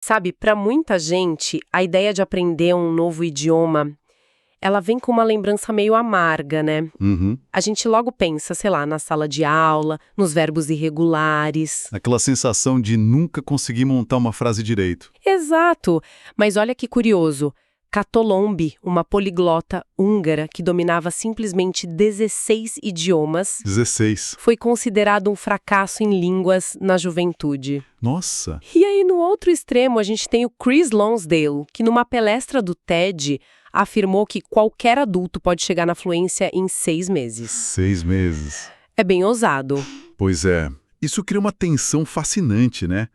Sabe, para muita gente, a ideia de aprender um novo idioma, ela vem com uma lembrança meio amarga, né? Uhum. A gente logo pensa, sei lá, na sala de aula, nos verbos irregulares. Aquela sensação de nunca conseguir montar uma frase direito. Exato! Mas olha que curioso. Catolombe, uma poliglota húngara que dominava simplesmente 16 idiomas, 16. foi considerado um fracasso em línguas na juventude. Nossa! E aí, no outro extremo, a gente tem o Chris Lonsdale, que numa palestra do TED afirmou que qualquer adulto pode chegar na fluência em 6 meses. 6 meses. É bem ousado. Pois é. Isso cria uma tensão fascinante, né?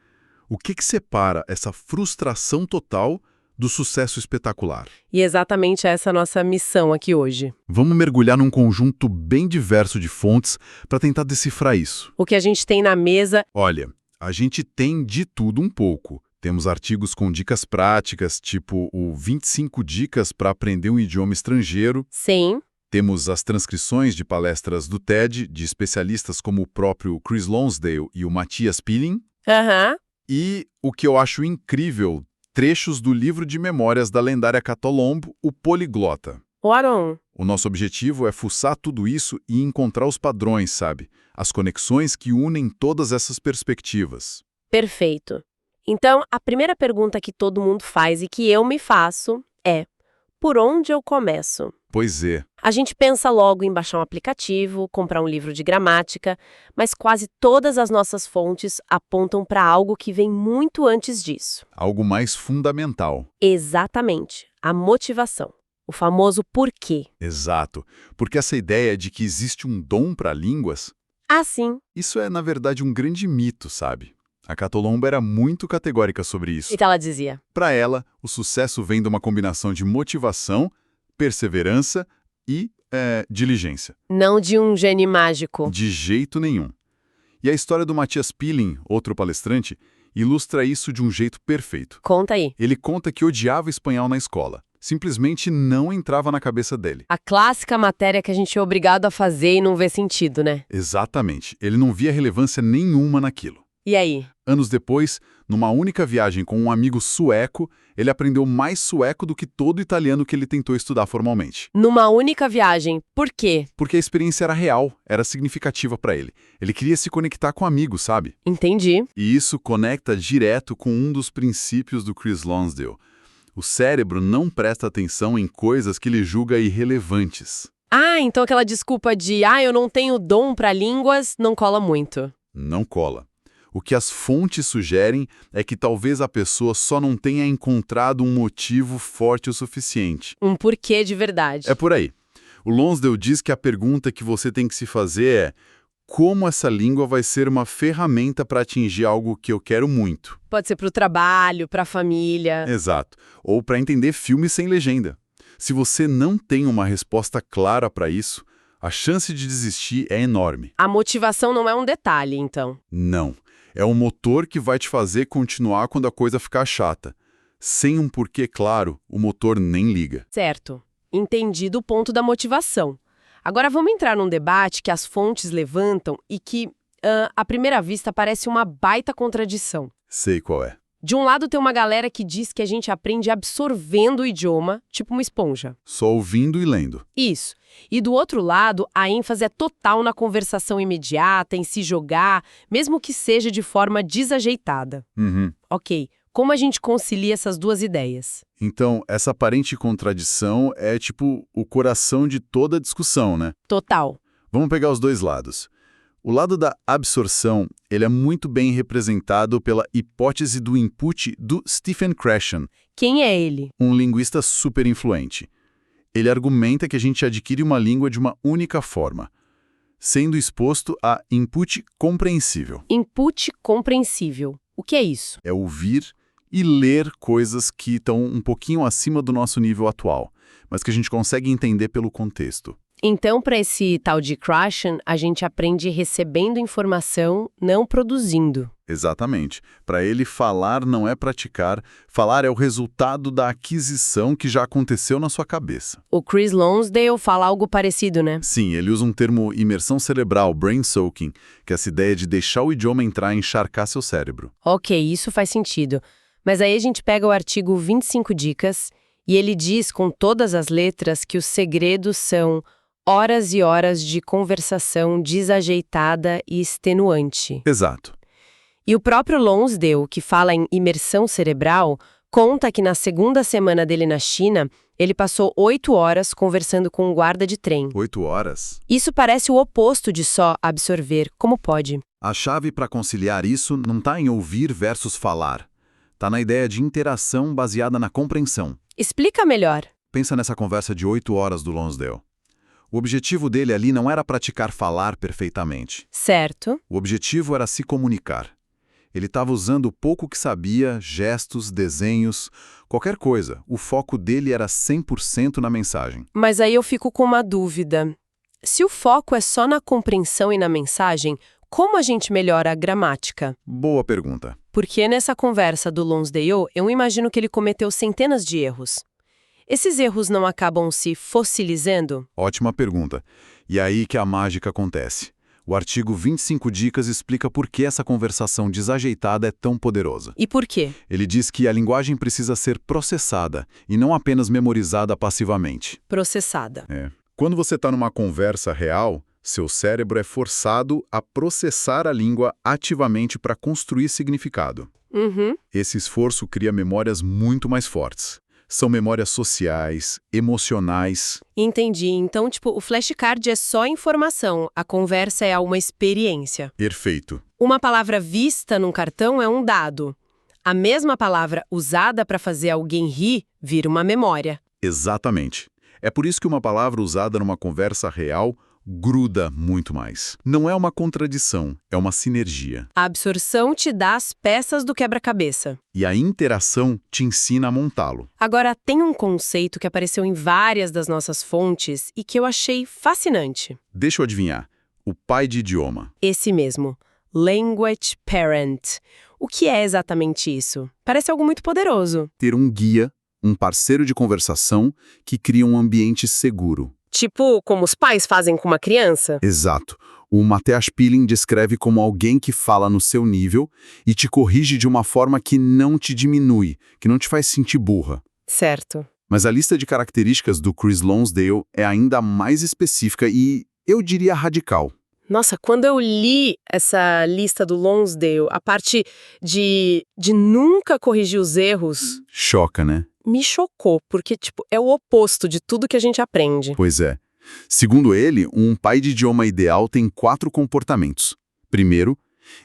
O que separa essa frustração total do sucesso espetacular? E exatamente essa é a nossa missão aqui hoje. Vamos mergulhar num conjunto bem diverso de fontes para tentar decifrar isso. O que a gente tem na mesa... Olha, a gente tem de tudo um pouco. Temos artigos com dicas práticas, tipo o 25 dicas para aprender um idioma estrangeiro. Sim. Temos as transcrições de palestras do TED, de especialistas como o próprio Chris Lonsdale e o Matthias Pilling. Aham. E o que eu acho incrível, trechos do livro de memórias da lendária Catolombo, o Poliglota. Aron. O nosso objetivo é fuçar tudo isso e encontrar os padrões, sabe? As conexões que unem todas essas perspectivas. Perfeito. Então, a primeira pergunta que todo mundo faz e que eu me faço é: por onde eu começo? Pois é. A gente pensa logo em baixar um aplicativo, comprar um livro de gramática, mas quase todas as nossas fontes apontam para algo que vem muito antes disso. Algo mais fundamental. Exatamente, a motivação. O famoso porquê. Exato. Porque essa ideia de que existe um dom para línguas, Assim. isso é, na verdade, um grande mito, sabe? A Catolombo era muito categórica sobre isso. Então ela dizia. Para ela, o sucesso vem de uma combinação de motivação, perseverança e diligência. Não de um gênio mágico. De jeito nenhum. E a história do Matthias Pilling, outro palestrante, ilustra isso de um jeito perfeito. Conta aí. Ele conta que odiava espanhol na escola. Simplesmente não entrava na cabeça dele. A clássica matéria que a gente é obrigado a fazer e não vê sentido, né? Exatamente. Ele não via relevância nenhuma naquilo. E aí? Anos depois, numa única viagem com um amigo sueco, ele aprendeu mais sueco do que todo italiano que ele tentou estudar formalmente. Numa única viagem. Por quê? Porque a experiência era real, era significativa para ele. Ele queria se conectar com amigos, sabe? Entendi. E isso conecta direto com um dos princípios do Chris Lonsdale. O cérebro não presta atenção em coisas que ele julga irrelevantes. Ah, então aquela desculpa de eu não tenho dom para línguas não cola muito. Não cola. O que as fontes sugerem é que talvez a pessoa só não tenha encontrado um motivo forte o suficiente. Um porquê de verdade. É por aí. O Lonsdale diz que a pergunta que você tem que se fazer é: como essa língua vai ser uma ferramenta para atingir algo que eu quero muito? Pode ser para o trabalho, para a família. Exato. Ou para entender filmes sem legenda. Se você não tem uma resposta clara para isso, a chance de desistir é enorme. A motivação não é um detalhe, então. Não. É o motor que vai te fazer continuar quando a coisa ficar chata. Sem um porquê claro, o motor nem liga. Certo. Entendido o ponto da motivação. Agora vamos entrar num debate que as fontes levantam e que, à primeira vista, parece uma baita contradição. Sei qual é. De um lado tem uma galera que diz que a gente aprende absorvendo o idioma, tipo uma esponja. Só ouvindo e lendo. Isso. E do outro lado, a ênfase é total na conversação imediata, em se jogar, mesmo que seja de forma desajeitada. Uhum. Ok, como a gente concilia essas duas ideias? Então, essa aparente contradição é tipo o coração de toda a discussão, né? Total. Vamos pegar os dois lados. O lado da absorção, ele é muito bem representado pela hipótese do input do Stephen Krashen, Quem é ele? um linguista super influente. Ele argumenta que a gente adquire uma língua de uma única forma, sendo exposto a input compreensível. Input compreensível. O que é isso? É ouvir e ler coisas que estão um pouquinho acima do nosso nível atual, mas que a gente consegue entender pelo contexto. Então, para esse tal de Krashen, a gente aprende recebendo informação, não produzindo. Exatamente. Para ele, falar não é praticar, falar é o resultado da aquisição que já aconteceu na sua cabeça. O Chris Lonsdale fala algo parecido, né? Sim, ele usa um termo imersão cerebral, brain soaking, que é essa ideia de deixar o idioma entrar e encharcar seu cérebro. Ok, isso faz sentido. Mas aí a gente pega o artigo 25 dicas e ele diz com todas as letras que os segredos são horas e horas de conversação desajeitada e extenuante. Exato. E o próprio Lonsdale, que fala em imersão cerebral, conta que na segunda semana dele na China, ele passou 8 horas conversando com um guarda de trem. 8 horas. Isso parece o oposto de só absorver, como pode. A chave para conciliar isso não está em ouvir versus falar. Está na ideia de interação baseada na compreensão. Explica melhor. Pensa nessa conversa de 8 horas do Lonsdale. O objetivo dele ali não era praticar falar perfeitamente. Certo. O objetivo era se comunicar. Ele estava usando o pouco que sabia, gestos, desenhos, qualquer coisa. O foco dele era 100% na mensagem. Mas aí eu fico com uma dúvida. Se o foco é só na compreensão e na mensagem, como a gente melhora a gramática? Boa pergunta. Porque nessa conversa do Lonsdale, eu imagino que ele cometeu centenas de erros. Esses erros não acabam se fossilizando? Ótima pergunta. E aí que a mágica acontece. O artigo 25 dicas explica por que essa conversação desajeitada é tão poderosa. E por quê? Ele diz que a linguagem precisa ser processada e não apenas memorizada passivamente. Processada. Quando você está numa conversa real, seu cérebro é forçado a processar a língua ativamente para construir significado. Esse esforço cria memórias muito mais fortes. São memórias sociais, emocionais. Entendi. Então, o flashcard é só informação, a conversa é uma experiência. Perfeito. Uma palavra vista num cartão é um dado. A mesma palavra usada para fazer alguém rir vira uma memória. Exatamente. É por isso que uma palavra usada numa conversa real gruda muito mais. Não é uma contradição, é uma sinergia. A absorção te dá as peças do quebra-cabeça. E a interação te ensina a montá-lo. Agora, tem um conceito que apareceu em várias das nossas fontes e que eu achei fascinante. Deixa eu adivinhar. O pai de idioma. Esse mesmo. Language Parent. O que é exatamente isso? Parece algo muito poderoso. Ter um guia, um parceiro de conversação que cria um ambiente seguro. Tipo, como os pais fazem com uma criança? Exato. O Matthias Pilling descreve como alguém que fala no seu nível e te corrige de uma forma que não te diminui, que não te faz sentir burra. Certo. Mas a lista de características do Chris Lonsdale é ainda mais específica e, eu diria, radical. Nossa, quando eu li essa lista do Lonsdale, a parte de nunca corrigir os erros... Choca, né? Me chocou, porque, é o oposto de tudo que a gente aprende. Pois é. Segundo ele, um pai de idioma ideal tem 4 comportamentos. Primeiro,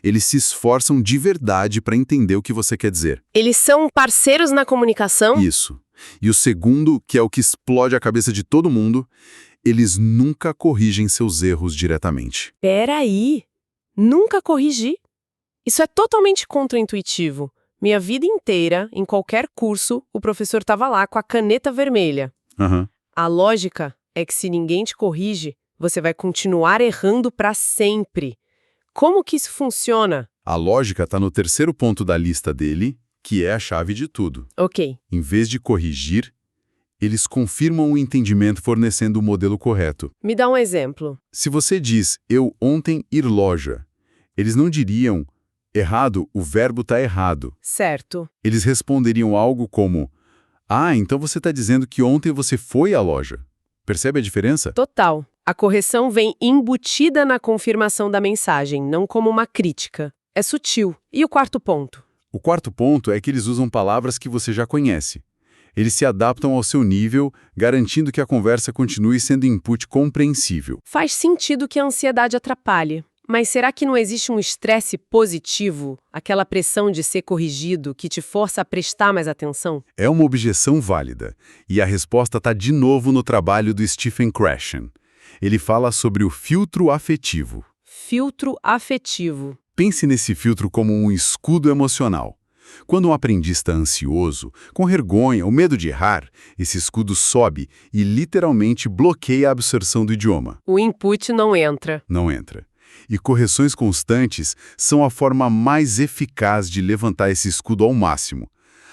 eles se esforçam de verdade para entender o que você quer dizer. Eles são parceiros na comunicação? Isso. E o segundo, que é o que explode a cabeça de todo mundo, eles nunca corrigem seus erros diretamente. Peraí, nunca corrigir? Isso é totalmente contraintuitivo. Minha vida inteira, em qualquer curso, o professor estava lá com a caneta vermelha. A lógica é que se ninguém te corrige, você vai continuar errando para sempre. Como que isso funciona? A lógica está no terceiro ponto da lista dele, que é a chave de tudo. Ok. Em vez de corrigir, eles confirmam o entendimento fornecendo o modelo correto. Me dá um exemplo. Se você diz, eu ontem ir loja, eles não diriam, errado, o verbo está errado. Certo. Eles responderiam algo como, então você está dizendo que ontem você foi à loja. Percebe a diferença? Total. A correção vem embutida na confirmação da mensagem, não como uma crítica. É sutil. E o quarto ponto? O quarto ponto é que eles usam palavras que você já conhece. Eles se adaptam ao seu nível, garantindo que a conversa continue sendo input compreensível. Faz sentido que a ansiedade atrapalhe. Mas será que não existe um estresse positivo, aquela pressão de ser corrigido que te força a prestar mais atenção? É uma objeção válida, e a resposta está de novo no trabalho do Stephen Krashen. Ele fala sobre o filtro afetivo. Filtro afetivo. Pense nesse filtro como um escudo emocional. Quando um aprendiz está ansioso, com vergonha ou medo de errar, esse escudo sobe e literalmente bloqueia a absorção do idioma. O input não entra. Não entra. E correções constantes são a forma mais eficaz de levantar esse escudo ao máximo.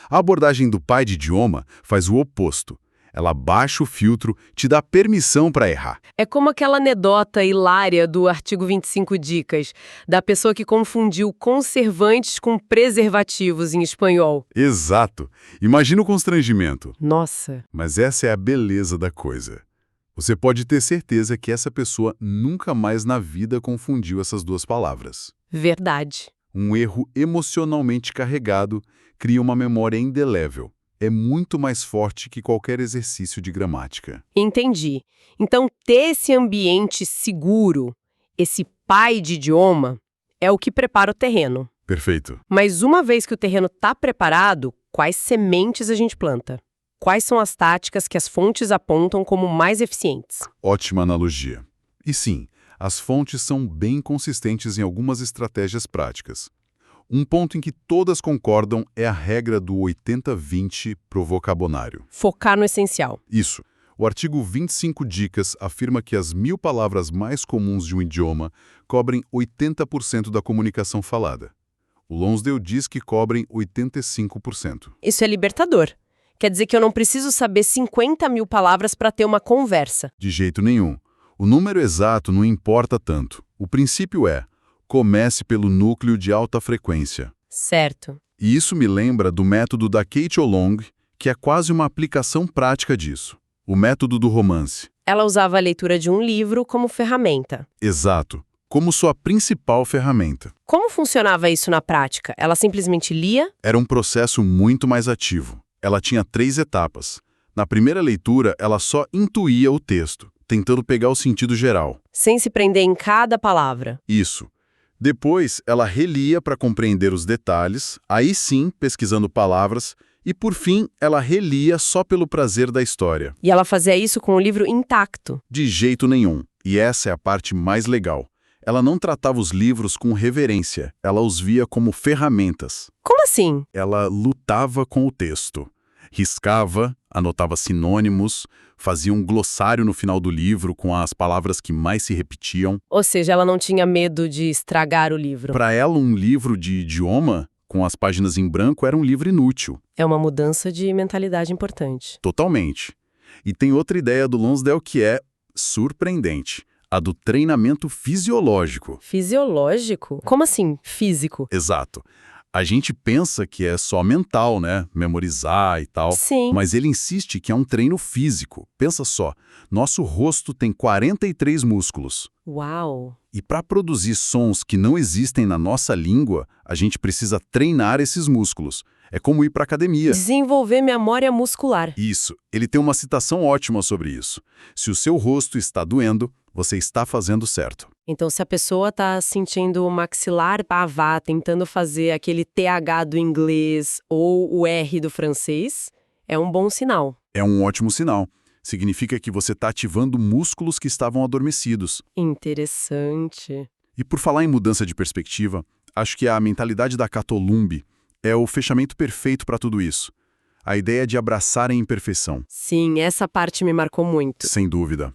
A abordagem do pai de idioma faz o oposto. Ela baixa o filtro, te dá permissão para errar. É como aquela anedota hilária do artigo 25 Dicas, da pessoa que confundiu conservantes com preservativos em espanhol. Exato. Imagina o constrangimento. Nossa. Mas essa é a beleza da coisa. Você pode ter certeza que essa pessoa nunca mais na vida confundiu essas duas palavras. Verdade. Um erro emocionalmente carregado cria uma memória indelével. É muito mais forte que qualquer exercício de gramática. Entendi. Então, ter esse ambiente seguro, esse pai de idioma, é o que prepara o terreno. Perfeito. Mas uma vez que o terreno está preparado, quais sementes a gente planta? Quais são as táticas que as fontes apontam como mais eficientes? Ótima analogia. E sim, as fontes são bem consistentes em algumas estratégias práticas. Um ponto em que todas concordam é a regra do 80-20 pro vocabulário. Focar no essencial. Isso. O artigo 25 Dicas afirma que as 1000 palavras mais comuns de um idioma cobrem 80% da comunicação falada. O Lonsdale diz que cobrem 85%. Isso é libertador. Quer dizer que eu não preciso saber 50.000 palavras para ter uma conversa. De jeito nenhum. O número exato não importa tanto. O princípio é: comece pelo núcleo de alta frequência. Certo. E isso me lembra do método da Kate O'Long, que é quase uma aplicação prática disso. O método do romance. Ela usava a leitura de um livro como ferramenta. Exato. Como sua principal ferramenta. Como funcionava isso na prática? Ela simplesmente lia? Era um processo muito mais ativo. Ela tinha 3 etapas. Na primeira leitura, ela só intuía o texto, tentando pegar o sentido geral. Sem se prender em cada palavra. Isso. Depois, ela relia para compreender os detalhes, aí sim, pesquisando palavras, e por fim, ela relia só pelo prazer da história. E ela fazia isso com o livro intacto. De jeito nenhum. E essa é a parte mais legal. Ela não tratava os livros com reverência, ela os via como ferramentas. Como assim? Ela lutava com o texto. Riscava, anotava sinônimos, fazia um glossário no final do livro com as palavras que mais se repetiam. Ou seja, ela não tinha medo de estragar o livro. Para ela, um livro de idioma, com as páginas em branco, era um livro inútil. É uma mudança de mentalidade importante. Totalmente. E tem outra ideia do Lonsdale que é surpreendente. A do treinamento fisiológico. Fisiológico? Como assim, físico? Exato. A gente pensa que é só mental, né? Memorizar e tal. Sim. Mas ele insiste que é um treino físico. Pensa só, nosso rosto tem 43 músculos. Uau! E para produzir sons que não existem na nossa língua, a gente precisa treinar esses músculos. É como ir para academia. Desenvolver memória muscular. Isso. Ele tem uma citação ótima sobre isso. Se o seu rosto está doendo, você está fazendo certo. Então, se a pessoa está sentindo o maxilar pavá, tentando fazer aquele TH do inglês ou o R do francês, é um bom sinal. É um ótimo sinal. Significa que você está ativando músculos que estavam adormecidos. Interessante. E por falar em mudança de perspectiva, acho que a mentalidade da Catolumbi é o fechamento perfeito para tudo isso. A ideia de abraçar a imperfeição. Sim, essa parte me marcou muito. Sem dúvida.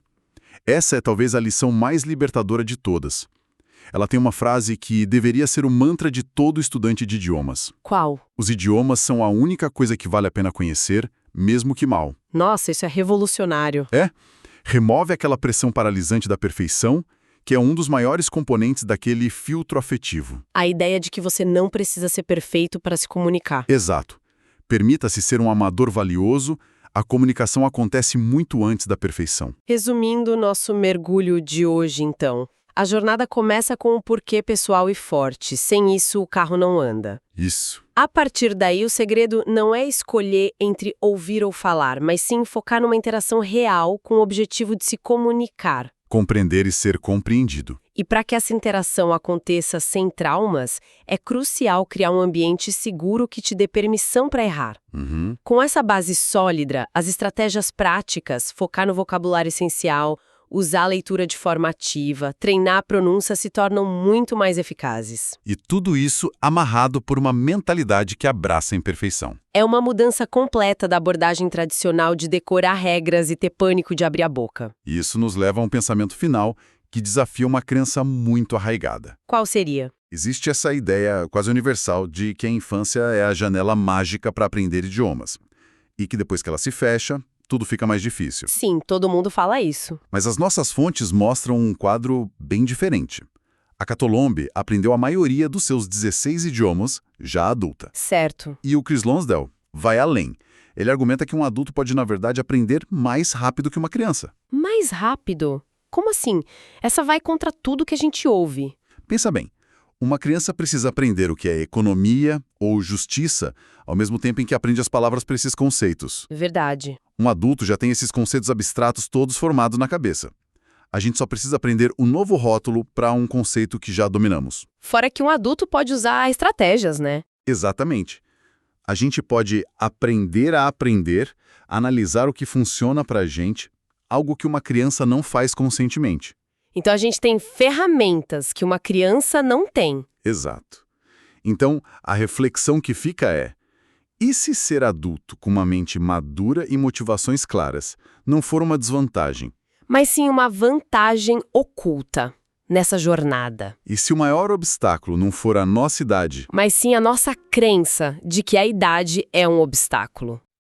Essa é talvez a lição mais libertadora de todas. Ela tem uma frase que deveria ser o mantra de todo estudante de idiomas. Qual? Os idiomas são a única coisa que vale a pena conhecer, mesmo que mal. Nossa, isso é revolucionário. É? Remove aquela pressão paralisante da perfeição, que é um dos maiores componentes daquele filtro afetivo. A ideia de que você não precisa ser perfeito para se comunicar. Exato. Permita-se ser um amador valioso. A comunicação acontece muito antes da perfeição. Resumindo o nosso mergulho de hoje, então. A jornada começa com o porquê pessoal e forte. Sem isso, o carro não anda. Isso. A partir daí, o segredo não é escolher entre ouvir ou falar, mas sim focar numa interação real com o objetivo de se comunicar. Compreender e ser compreendido. E para que essa interação aconteça sem traumas, é crucial criar um ambiente seguro que te dê permissão para errar. Com essa base sólida, as estratégias práticas, focar no vocabulário essencial, usar a leitura de forma ativa, treinar a pronúncia se tornam muito mais eficazes. E tudo isso amarrado por uma mentalidade que abraça a imperfeição. É uma mudança completa da abordagem tradicional de decorar regras e ter pânico de abrir a boca. E isso nos leva a um pensamento final que desafia uma crença muito arraigada. Qual seria? Existe essa ideia quase universal de que a infância é a janela mágica para aprender idiomas. E que depois que ela se fecha, tudo fica mais difícil. Sim, todo mundo fala isso. Mas as nossas fontes mostram um quadro bem diferente. A Catolombe aprendeu a maioria dos seus 16 idiomas já adulta. Certo. E o Chris Lonsdale vai além. Ele argumenta que um adulto pode, na verdade, aprender mais rápido que uma criança. Mais rápido? Como assim? Essa vai contra tudo que a gente ouve. Pensa bem. Uma criança precisa aprender o que é economia ou justiça, ao mesmo tempo em que aprende as palavras para esses conceitos. Verdade. Um adulto já tem esses conceitos abstratos todos formados na cabeça. A gente só precisa aprender um novo rótulo para um conceito que já dominamos. Fora que um adulto pode usar estratégias, né? Exatamente. A gente pode aprender a aprender, analisar o que funciona para a gente, algo que uma criança não faz conscientemente. Então a gente tem ferramentas que uma criança não tem. Exato. Então, a reflexão que fica é: e se ser adulto com uma mente madura e motivações claras não for uma desvantagem? Mas sim uma vantagem oculta nessa jornada. E se o maior obstáculo não for a nossa idade? Mas sim a nossa crença de que a idade é um obstáculo.